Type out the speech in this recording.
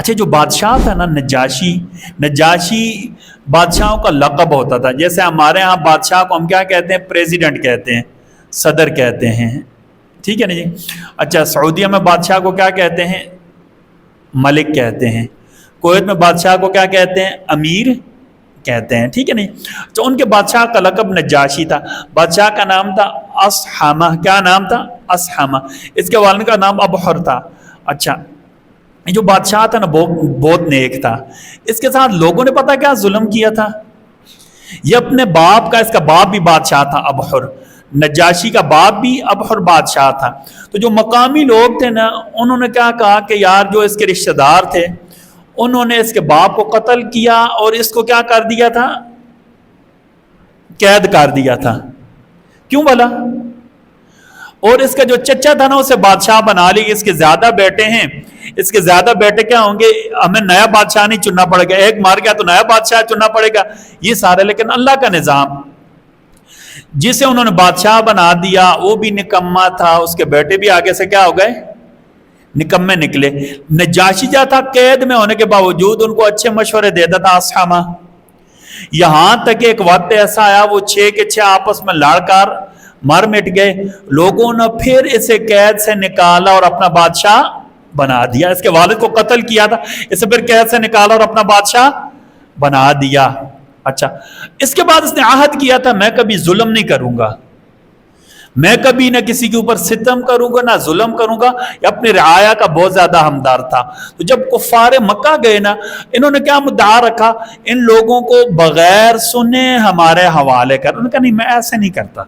اچھا جو بادشاہ تھا نا نجاشی، نجاشی بادشاہوں کا لقب ہوتا تھا. جیسے ہمارے ہاں بادشاہ کو ہم کیا کہتے ہیں؟ پریزیڈنٹ کہتے ہیں، صدر کہتے ہیں، ٹھیک ہے نا جی. اچھا سعودیہ میں بادشاہ کو کیا کہتے ہیں؟ ملک کہتے ہیں. کویت میں بادشاہ کو کیا کہتے ہیں؟ امیر کہتے ہیں، ٹھیک ہے نہیں. تو ان کے بادشاہ کا لقب نجاشی تھا. بادشاہ کا نام تھا اصحمہ. کیا نام تھا؟ اصحمہ. اس کے والد کا نام ابحر تھا. اچھا یہ جو بادشاہ تھا نا بہت نیک تھا. اس کے ساتھ لوگوں نے پتا کیا ظلم کیا تھا؟ یہ اپنے باپ کا، اس کا باپ بھی بادشاہ تھا ابحر، نجاشی کا باپ بھی ابحر بادشاہ تھا. تو جو مقامی لوگ تھے نا انہوں نے کیا کہا کہ یار جو اس کے رشتہ دار تھے انہوں نے اس کے باپ کو قتل کیا اور اس کو کیا کر دیا تھا؟ قید کر دیا تھا. کیوں بھلا؟ اور اس کا جو چچا تھا نا اسے بادشاہ بنا لی. اس کے زیادہ بیٹے ہیں، اس کے زیادہ بیٹے کیا ہوں گے؟ ہمیں نیا بادشاہ نہیں چننا پڑے گا، ایک مار گیا تو نیا بادشاہ چننا پڑے گا، یہ سارے. لیکن اللہ کا نظام، جسے انہوں نے بادشاہ بنا دیا وہ بھی نکما تھا، اس کے بیٹے بھی آگے سے کیا ہو گئے؟ نکمے نکلے. نجاشی جا تھا قید میں ہونے کے باوجود ان کو اچھے مشورے دیتا تھا اصحمہ. یہاں تک ایک وقت ایسا آیا وہ 6 کے 6 آپس میں لڑ کر مر مٹ گئے. لوگوں نے پھر اسے قید سے نکالا اور اپنا بادشاہ بنا دیا. اس کے والد کو قتل کیا تھا، اسے پھر قید سے نکالا اور اپنا بادشاہ بنا دیا. اچھا اس کے بعد اس نے عہد کیا تھا میں کبھی ظلم نہیں کروں گا، میں کبھی نہ کسی کے اوپر ستم کروں گا نہ ظلم کروں گا. یہ اپنی رعایا کا بہت زیادہ ہمدار تھا. تو جب کفار مکہ گئے نا انہوں نے کیا مدعا رکھا؟ ان لوگوں کو بغیر سنے ہمارے حوالے کر. انہوں نے کہا نہیں میں ایسے نہیں کرتا.